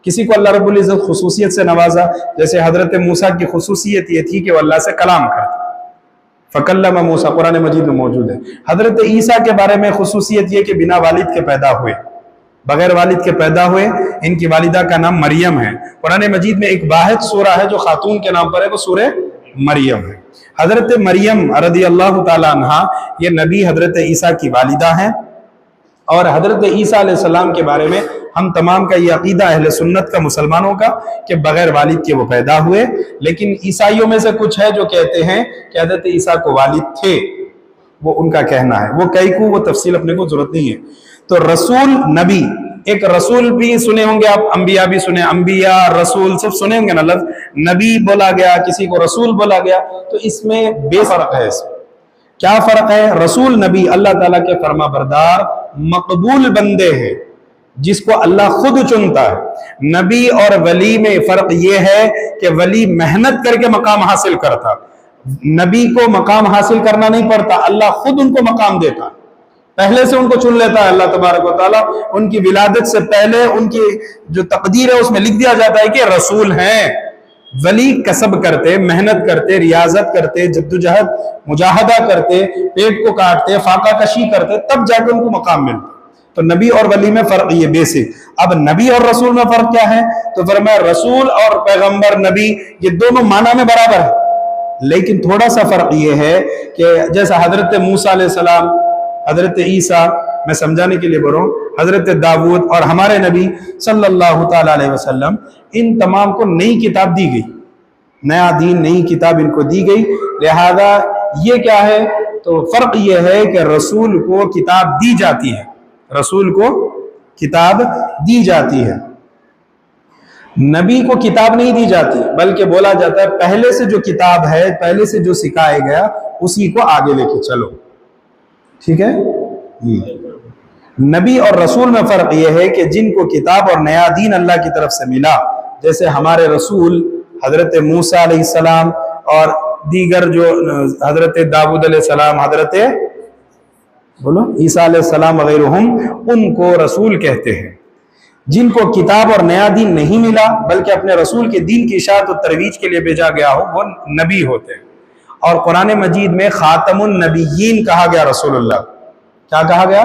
کسی کو اللہ رب العزت خصوصیت سے نوازا, جیسے حضرت موسیٰ کی خصوصیت یہ تھی کہ وہ اللہ سے کلام کرتے. فکلم موسیٰ قرآن مجید میں موجود ہے. حضرت عیسیٰ کے بارے میں خصوصیت یہ کہ بنا والد کے پیدا ہوئے, بغیر والد کے پیدا ہوئے. ان کی والدہ کا نام مریم ہے. قرآن مجید میں ایک واحد سورہ ہے جو خاتون کے نام پر ہے, وہ سورہ مریم ہے. حضرت مریم رضی اللہ تعالی عنہا یہ نبی حضرت عیسیٰ کی والدہ ہیں. اور حضرت عیسیٰ علیہ السلام کے بارے میں ہم تمام کا یہ عقیدہ اہل سنت کا, مسلمانوں کا, کہ بغیر والد کے وہ پیدا ہوئے. لیکن عیسائیوں میں سے کچھ ہے جو کہتے ہیں کہ حضرت عیسیٰ کو والد تھے, وہ ان کا کہنا ہے. وہ کئی کو وہ تفصیل اپنے کو ضرورت نہیں ہے. تو رسول, نبی, ایک رسول بھی سنے ہوں گے آپ, انبیاء بھی سنے, انبیاء رسول سب سنے ہوں گے نا لفظ. نبی بولا گیا, کسی کو رسول بولا گیا, تو اس میں بے فرق ہے. اس میں کیا فرق ہے؟ رسول نبی اللہ تعالیٰ کے فرما بردار مقبول بندے ہیں جس کو اللہ خود چنتا ہے. نبی اور ولی میں فرق یہ ہے کہ ولی محنت کر کے مقام حاصل کرتا, نبی کو مقام حاصل کرنا نہیں پڑتا، اللہ خود ان کو مقام دیتا، پہلے سے ان کو چن لیتا ہے اللہ تبارک و تعالیٰ. ان کی ولادت سے پہلے ان کی جو تقدیر ہے اس میں لکھ دیا جاتا ہے کہ رسول ہیں. ولی کسب کرتے، محنت کرتے، ریاضت کرتے، جدوجہد مجاہدہ کرتے، پیٹ کو کاٹتے، فاقہ کشی کرتے، تب جا کے ان کو مقام ملتا. تو نبی اور ولی میں فرق یہ بیسک. اب نبی اور رسول میں فرق کیا ہے؟ تو فرمایا رسول اور پیغمبر نبی یہ دونوں معنی میں برابر ہے، لیکن تھوڑا سا فرق یہ ہے کہ جیسا حضرت موسیٰ علیہ السلام، حضرت عیسیٰ، میں سمجھانے کے لیے بول رہا ہوں، حضرت داؤد اور ہمارے نبی صلی اللہ تعالی علیہ وسلم، ان تمام کو نئی کتاب دی گئی، نیا دین، نئی کتاب ان کو دی گئی. لہذا یہ کیا ہے؟ تو فرق یہ ہے کہ رسول کو کتاب دی جاتی ہے، رسول کو کتاب دی جاتی ہے، نبی کو کتاب نہیں دی جاتی، بلکہ بولا جاتا ہے پہلے سے جو کتاب ہے، پہلے سے جو سکھایا گیا اسی کو آگے لے کے چلو. ٹھیک ہے؟ نبی اور رسول میں فرق یہ ہے کہ جن کو کتاب اور نیا دین اللہ کی طرف سے ملا، جیسے ہمارے رسول حضرت موسیٰ علیہ السلام اور دیگر جو حضرت داؤد علیہ السلام، حضرت عیسیٰ علیہ السلام وغیرہم، ان کو رسول کہتے ہیں. جن کو کتاب اور نیا دین نہیں ملا بلکہ اپنے رسول کے دین کی اشاعت و ترویج کے لیے بھیجا گیا ہو، وہ نبی ہوتے ہیں. اور قرآن مجید میں خاتم النبیین کہا گیا رسول اللہ. کیا کہا گیا؟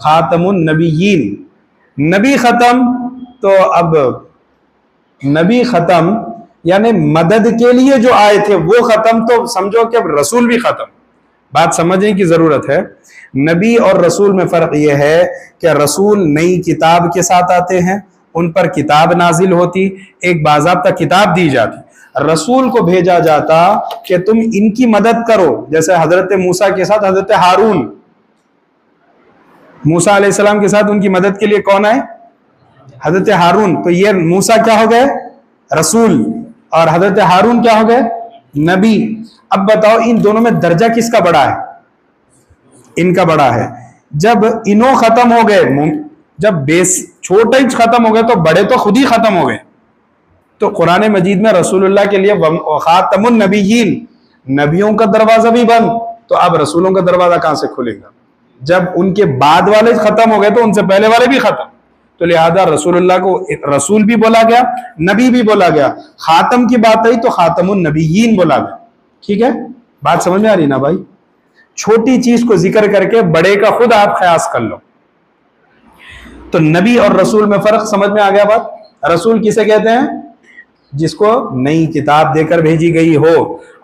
خاتم النبیین. نبی ختم، تو اب نبی ختم یعنی مدد کے لیے جو آئے تھے وہ ختم، تو سمجھو کہ اب رسول بھی ختم. بات سمجھنے کی ضرورت ہے. نبی اور رسول میں فرق یہ ہے کہ رسول نئی کتاب کے ساتھ آتے ہیں، ان پر کتاب نازل ہوتی، ایک باضابطہ کتاب دی جاتی. رسول کو بھیجا جاتا کہ تم ان کی مدد کرو، جیسے حضرت موسیٰ کے ساتھ حضرت ہارون، موسیٰ علیہ السلام کے ساتھ ان کی مدد کے لیے کون آئے؟ حضرت ہارون. تو یہ موسیٰ کیا ہو گئے؟ رسول. اور حضرت ہارون کیا ہو گئے؟ نبی. اب بتاؤ ان دونوں میں درجہ کس کا بڑا ہے؟ ان کا بڑا ہے. جب انہوں ختم ہو گئے، جب بیس چھوٹے ہی ختم ہو گئے تو بڑے تو خود ہی ختم ہو گئے. تو قرآن مجید میں رسول اللہ کے لیے خاتم النبیین، نبیوں کا دروازہ بھی بند، تو اب رسولوں کا دروازہ کہاں سے کھلے گا؟ جب ان کے بعد والے ختم ہو گئے تو ان سے پہلے والے بھی ختم. تو لہذا رسول اللہ کو رسول بھی بولا گیا، نبی بھی بولا گیا. خاتم کی بات آئی تو خاتم النبیین بولا گیا. ٹھیک ہے؟ بات سمجھ میں آ رہی نا بھائی؟ چھوٹی چیز کو ذکر کر کے بڑے کا خود آپ قیاس کر لو. تو نبی اور رسول میں فرق سمجھ میں آ گیا بات؟ رسول کسے کہتے ہیں؟ جس کو نئی کتاب دے کر بھیجی گئی ہو.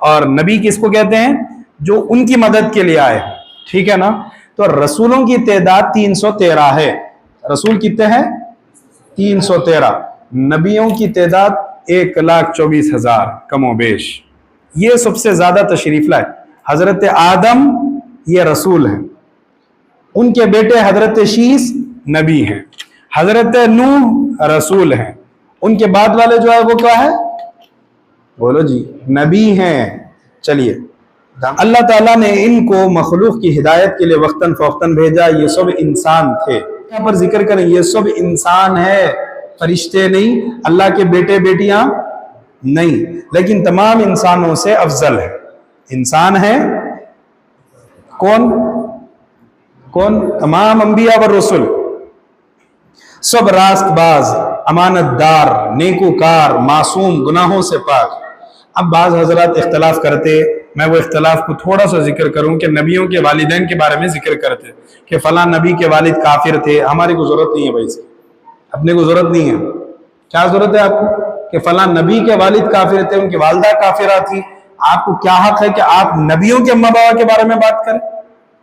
اور نبی کس کو کہتے ہیں؟ جو ان کی مدد کے لیے آئے. ٹھیک ہے نا؟ تو رسولوں کی تعداد 313 ہے. رسول کتنے ہیں؟ 313. نبیوں کی تعداد 1,24,000 کم و بیش. یہ سب سے زیادہ تشریف لائے. حضرت آدم یہ رسول ہیں، ان کے بیٹے حضرت شیس نبی ہیں، حضرت نوح رسول ہیں، ان کے بعد والے جو ہے وہ کیا ہے؟ بولو جی، نبی ہیں. چلیے، اللہ تعالیٰ نے ان کو مخلوق کی ہدایت کے لیے وقتاً فوقتاً بھیجا. یہ سب انسان تھے. یہاں پر ذکر کریں یہ سب انسان ہے، فرشتے نہیں، اللہ کے بیٹے بیٹیاں نہیں، لیکن تمام انسانوں سے افضل ہے. انسان ہے کون؟ تمام انبیاء و رسول سب راست باز، امانت دار، نیکوکار، معصوم، گناہوں سے پاک. اب بعض حضرات اختلاف کرتے، میں وہ اختلاف کو تھوڑا سا ذکر کروں کہ نبیوں کے والدین کے بارے میں ذکر کرتے کہ فلاں نبی کے والد کافر تھے. ہماری کو ضرورت نہیں ہے بھائی، اس کی اپنے کو ضرورت نہیں ہے. کیا ضرورت ہے آپ کو کہ فلاں نبی کے والد کافر تھے، ان کی والدہ کافرہ تھی؟ آپ کو کیا حق ہے کہ آپ نبیوں کے اما بابا کے بارے میں بات کریں؟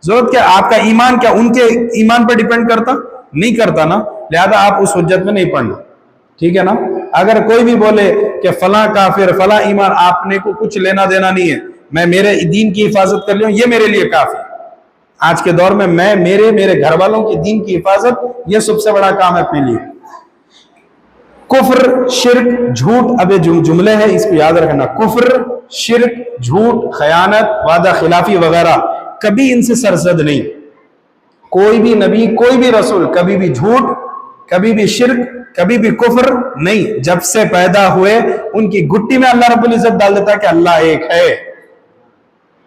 ضرورت کیا؟ آپ کا ایمان کیا ان کے ایمان پر ڈیپینڈ کرتا؟ نہیں کرتا نا. لہذا آپ اس حجت میں نہیں پڑھنا. ٹھیک ہے نا؟ اگر کوئی بھی بولے کہ فلاں کافر، فلاں ایمان، آپ نے کو کچھ لینا دینا نہیں ہے، میں میرے دین کی حفاظت کر لوں، یہ میرے لیے کافی. آج کے دور میں میرے گھر والوں کے دین کی حفاظت، یہ سب سے بڑا کام ہے اپنے لیے. کفر، شرک، جھوٹ، اب یہ جملے ہیں، اس کو یاد رکھنا. کفر، شرک، جھوٹ، خیانت، وعدہ خلافی وغیرہ کبھی ان سے سرزد نہیں. کوئی بھی نبی، کوئی بھی رسول کبھی بھی جھوٹ، کبھی بھی شرک، کبھی بھی کفر نہیں. جب سے پیدا ہوئے ان کی گٹی میں اللہ رب العزت ڈال دیتا کہ اللہ ایک ہے.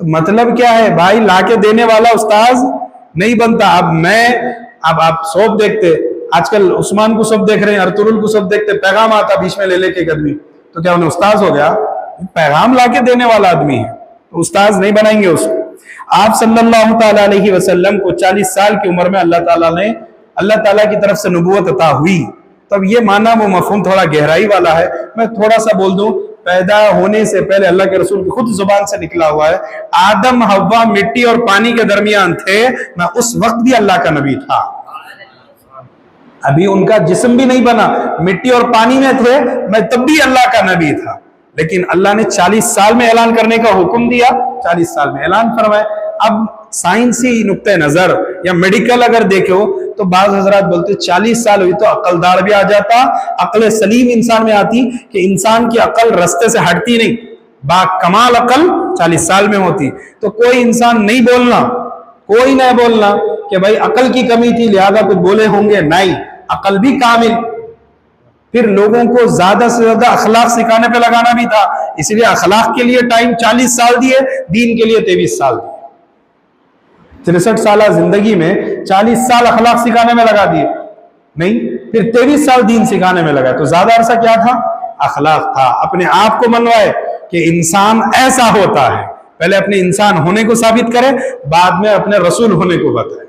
تو مطلب کیا ہے بھائی، لا کے دینے والا استاذ نہیں بنتا. اب آپ سوپ دیکھتے، آج کل عثمان کو سب دیکھ رہے ہیں، ارطغرل کو سب دیکھتے، پیغام آتا بیچ میں لے لے کے ایک آدمی، تو کیا انہیں استاذ ہو گیا؟ پیغام لا کے دینے والا آدمی ہے، تو استاذ نہیں بنائیں گے اس کو. آپ صلی اللہ تعالیٰ علیہ وسلم کو 40 سال کی عمر میں اللہ تعالیٰ کی طرف سے نبوت عطا ہوئی. تو اب یہ معنی وہ مفہوم تھوڑا گہرائی والا ہے. میں تھوڑا سا بول دوں، پیدا ہونے سے پہلے اللہ کے رسول کی خود زبان سے نکلا ہوا ہے، آدم حوا مٹی اور پانی کے درمیان تھے، میں اس وقت بھی اللہ کا نبی تھا. ابھی ان کا جسم بھی نہیں بنا، مٹی اور پانی میں تھے، میں تب بھی اللہ کا نبی تھا. لیکن اللہ نے 40 سال میں اعلان کرنے کا حکم دیا، 40 سال میں اعلان فرمائے. اب سائنسی نقطہ نظر یا میڈیکل اگر دیکھو تو بعض حضرات بولتے 40 سال ہوئی تو عقل دار بھی آ جاتا، عقل سلیم انسان میں آتی کہ انسان کی عقل رستے سے ہٹتی نہیں، با کمال عقل 40 سال میں ہوتی. تو کوئی انسان نہیں بولنا، کوئی نہیں بولنا کہ بھائی عقل کی کمی تھی لہذا کچھ بولے ہوں گے، نہیں، عقل بھی کامل. پھر لوگوں کو زیادہ سے زیادہ اخلاق سکھانے پہ لگانا بھی تھا، اس لیے اخلاق کے لیے ٹائم 40 سال دیے، دین کے لیے 23 سال دیے. 63 سالہ زندگی میں 40 سال اخلاق سکھانے میں لگا دیے، نہیں، پھر 23 سال دین سکھانے میں لگا. تو زیادہ عرصہ کیا تھا؟ اخلاق تھا. اپنے آپ کو منوائے کہ انسان ایسا ہوتا ہے، پہلے اپنے انسان ہونے کو ثابت کرے، بعد میں اپنے رسول ہونے کو بتائے.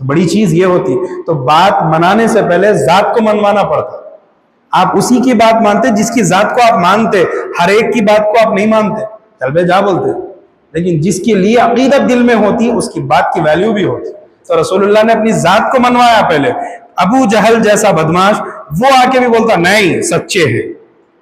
تو بڑی چیز یہ ہوتی. تو بات منانے سے پہلے ذات کو منوانا پڑتا. آپ اسی کی بات مانتے جس کی ذات کو آپ مانتے، ہر ایک کی بات کو آپ نہیں مانتے، چل بے جا بولتے. لیکن جس کے لیے عقیدت دل میں ہوتی اس کی بات کی ویلیو بھی ہوتی. تو رسول اللہ نے اپنی ذات کو منوایا پہلے. ابو جہل جیسا بدماش وہ آ کے بھی بولتا نہیں سچے ہیں،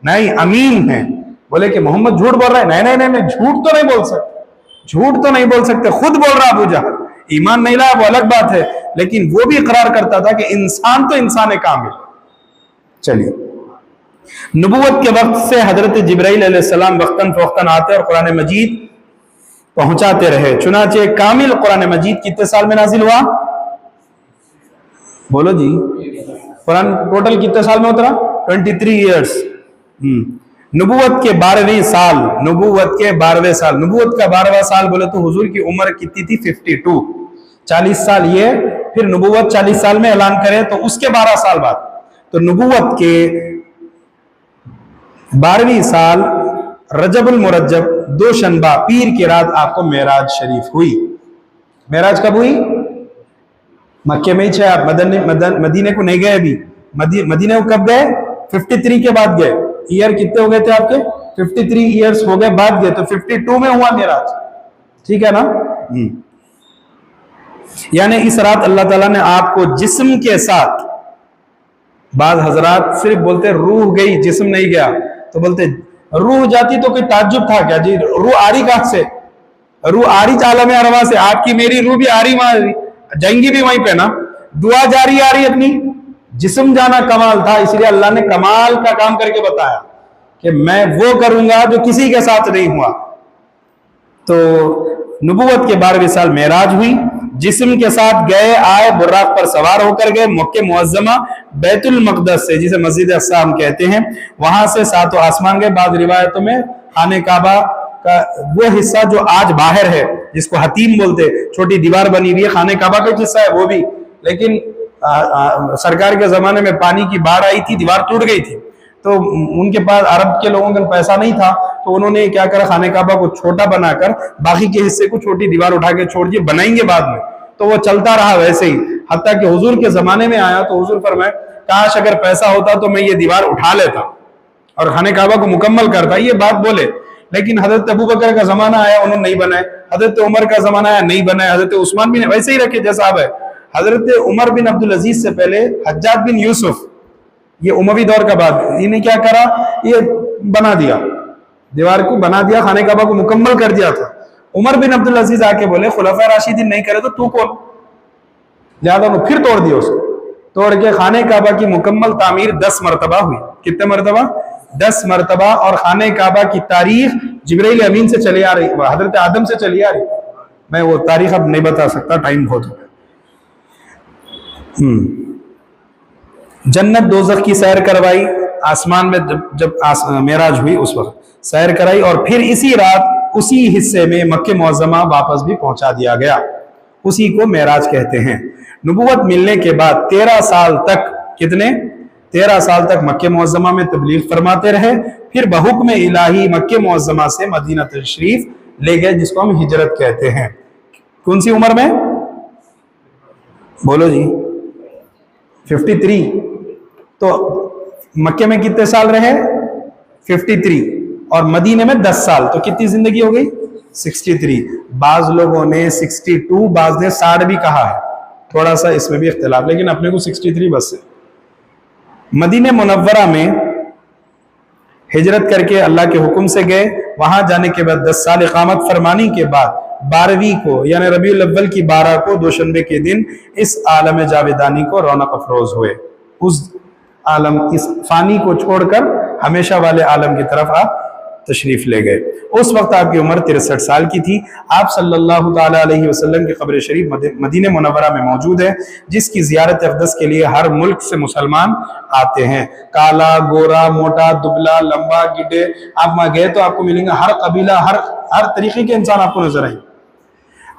نہیں امین ہیں. بولے کہ محمد جھوٹ بول رہا ہے، نہیں نہیں نہیں، جھوٹ تو نہیں بول سکتے، جھوٹ تو نہیں بول سکتے. خود بول رہا ابو جہل، ایمان نہیں لایا وہ الگ بات ہے، لیکن وہ بھی اقرار کرتا تھا کہ انسان تو انسان کامل. چلیے، نبوت کے وقت سے حضرت جبرائیل علیہ السلام وقتاً فوقتاً آتے اور قرآن مجید پہنچاتے رہے. چنانچہ کامل قرآن مجید کتنے سال میں نازل ہوا؟ بولو جی، قرآن ٹوٹل کتنے سال میں اترا؟ 23 ایئرس. نبوت کے 12ویں سال، نبوت کے 12ویں سال، نبوت کا 12واں سال بولے تو حضور کی عمر کتنی تھی؟ 52. 40 سال یہ، پھر نبوت 40 سال میں اعلان کرے تو اس کے 12 سال بعد. تو نبوت کے 12ویں سال رجب المرجب دوشنبہ پیر کی رات آپ کو معراج شریف ہوئی. معراج کب ہوئی؟ مکے میں ہی چھے، آپ مدینے کو نہیں گئے ابھی. مدینے کو کب گئے؟ 53 کے بعد گئے. ایئر کتنے ہو گئے تھے آپ کے؟ 53 ایئرس ہو گئے بعد گئے، تو 52 میں ہوا معراج. ٹھیک ہے نا؟ یعنی اس رات اللہ تعالیٰ نے آپ کو جسم کے ساتھ، بعض حضرات صرف بولتے روح گئی جسم نہیں گیا، تو بولتے روح جاتی تو کوئی تعجب تھا کیا جی؟ روح آ رہی کہاں سے؟ روح آ رہی عالم ارواح سے. آپ کی میری روح بھی آ رہی وہاں، جائیں گی بھی وہیں پہ نا. دعا جاری آ رہی اپنی، جسم جانا کمال تھا، اس لیے اللہ نے کمال کا کام کر کے بتایا کہ میں وہ کروں گا جو کسی کے ساتھ نہیں ہوا. تو نبوت کے 12ویں سال معراج ہوئی، جسم کے ساتھ گئے آئے، براق پر سوار ہو کر گئے مکہ معظمہ بیت المقدس سے، جسے مسجد اقصی ہم کہتے ہیں، وہاں سے 7 آسمان گئے. بعض روایتوں میں خانہ کعبہ کا وہ حصہ جو آج باہر ہے، جس کو حتیم بولتے، چھوٹی دیوار بنی ہوئی ہے، خانہ کعبہ کا حصہ ہے وہ بھی. لیکن سرکار کے زمانے میں پانی کی باڑھ آئی تھی، دیوار ٹوٹ گئی تھی، تو ان کے پاس عرب کے لوگوں کا پیسہ نہیں تھا، تو انہوں نے کیا کرا، خانہ کعبہ کو چھوٹا بنا کر باقی کے حصے کو چھوٹی دیوار اٹھا کے چھوڑ دیے، بنائیں گے بعد میں. تو وہ چلتا رہا ویسے ہی، حتیٰ کہ حضور کے زمانے میں آیا تو حضور فرمائے کاش اگر پیسہ ہوتا تو میں یہ دیوار اٹھا لیتا اور خانہ کعبہ کو مکمل کرتا. یہ بات بولے، لیکن حضرت ابو بکر کا زمانہ آیا انہوں نے نہیں بنائے، حضرت عمر کا زمانہ آیا نہیں بنائے، حضرت عثمان بھی ویسے ہی رکھے جیسا اب ہے. حضرت عمر بن عبدالعزیز سے پہلے حجاج بن یوسف، یہ اموی دور کا بعد، انہیں کیا کرا، یہ بنا دیا، دیوار کو بنا دیا، خانہ کعبہ کو مکمل کر دیا تھا. عمر بن عبدالعزیز آ کے بولے خلفائے راشدین نہیں کرے تو کون؟ لہذا انہوں پھر توڑ دیا، اس کو توڑ کے خانہ کعبہ کی مکمل تعمیر 10 مرتبہ ہوئی. کتنے مرتبہ؟ 10 مرتبہ. اور خانہ کعبہ کی تاریخ جبرائیل امین سے چلی آ رہی، حضرت آدم سے چلی آ رہی. میں وہ تاریخ اب نہیں بتا سکتا، ٹائم بہت ہو گیا. جنت دوزخ کی سیر کروائی آسمان میں، جب معراج ہوئی اس وقت سیر کرائی، اور پھر اسی رات اسی حصے میں مکہ معظمہ واپس بھی پہنچا دیا گیا، اسی کو معراج کہتے ہیں۔ نبوت ملنے کے بعد 13 سال تک 13 سال تک مکہ معظمہ میں تبلیغ فرماتے رہے، پھر بحکم الہی مکہ معظمہ سے مدینہ تشریف لے گئے، جس کو ہم ہجرت کہتے ہیں۔ کون سی عمر میں؟ بولو جی 53۔ تو مکہ میں کتنے سال رہے؟ 53، اور مدینے میں 10 سال، تو کتنی زندگی ہو گئی؟ 63۔ بعض لوگوں نے 62، بعض نے 60 بھی کہا ہے، تھوڑا سا اس میں بھی اختلاف، لیکن اپنے کو 63 بس ہے۔ مدینہ منورہ میں ہجرت کر کے اللہ کے حکم سے گئے، وہاں جانے کے بعد 10 سال اقامت فرمانی کے بعد 12ویں کو یعنی ربیع الاول کی 12 کو دوشنبے کے دن اس عالم جاودانی کو رونق افروز ہوئے، اس فانی کو چھوڑ کر ہمیشہ والے عالم کی طرف آپ تشریف لے گئے۔ اس وقت آپ کی عمر 63 سال کی تھی۔ آپ صلی اللہ تعالی علیہ وسلم کی قبر شریف مدینہ منورہ میں موجود ہے، جس کی زیارت اقدس کے لیے ہر ملک سے مسلمان آتے ہیں۔ کالا، گورا، موٹا، دبلا، لمبا، گڈے، آپ وہاں گئے تو آپ کو ملیں گے ہر قبیلہ، ہر طریقے کے انسان آپ کو نظر آئیں۔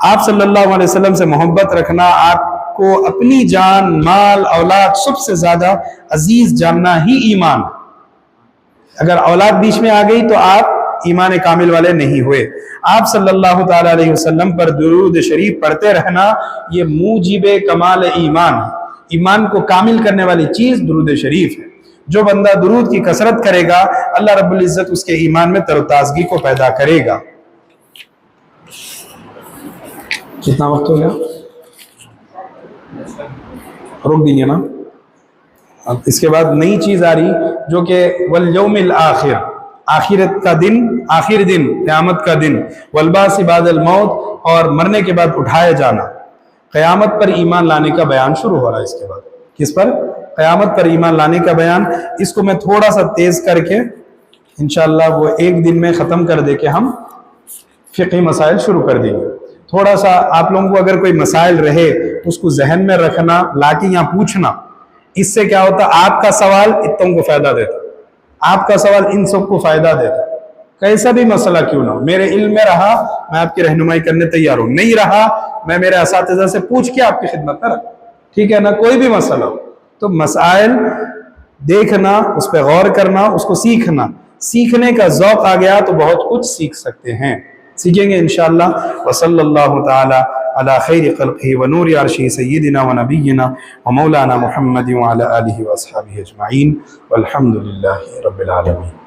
آپ صلی اللہ علیہ وسلم سے محبت رکھنا، آپ کو اپنی جان، مال، اولاد سب سے زیادہ عزیز جاننا ہی ایمان ہے۔ اگر اولاد بیچ میں آ گئی تو آپ ایمان کامل والے نہیں ہوئے۔ آپ صلی اللہ تعالی علیہ وسلم پر درود شریف پڑھتے رہنا، یہ موجب کمال ایمان ہے۔ ایمان کو کامل کرنے والی چیز درود شریف ہے۔ جو بندہ درود کی کثرت کرے گا، اللہ رب العزت اس کے ایمان میں تر و تازگی کو پیدا کرے گا۔ کتنا وقت ہو گیا؟ رک دیجیے نا۔ اب اس کے بعد نئی چیز آ رہی جو کہ والیوم الآخر، آخرت کا دن، آخر دن، قیامت کا دن، والبعث بعد الموت، اور مرنے کے بعد اٹھایا جانا۔ قیامت پر ایمان لانے کا بیان شروع ہو رہا ہے اس کے بعد۔ کس پر؟ قیامت پر ایمان لانے کا بیان۔ اس کو میں تھوڑا سا تیز کر کے انشاءاللہ وہ ایک دن میں ختم کر دے کے ہم فقہی مسائل شروع کر دیں گے۔ تھوڑا سا آپ لوگوں کو اگر کوئی مسائل رہے اس کو ذہن میں رکھنا، لا کے یہاں پوچھنا، اس سے کیا ہوتا؟ آپ کا سوال اتوں کو فائدہ دیتا، آپ کا سوال ان سب کو فائدہ دیتا۔ کیسا بھی مسئلہ کیوں نہ ہو، میرے علم میں رہا میں آپ کی رہنمائی کرنے تیار ہوں، نہیں رہا میں میرے اساتذہ سے پوچھ کے آپ کی خدمت میں رکھوں، ٹھیک ہے نا؟ کوئی بھی مسئلہ ہو تو مسائل دیکھنا، اس پہ غور کرنا، اس کو سیکھنا، سیکھنے کا ذوق آ گیا تو بہت کچھ سیکھ سکتے ہیں، سیکھیں گے انشاءاللہ۔ وصلی اللہ تعالی علی خیر خلقہ ونور عرشہ سیدنا ونبینا ومولانا محمد وعلی آلہ واصحابہ اجمعین والحمد للہ رب العالمین۔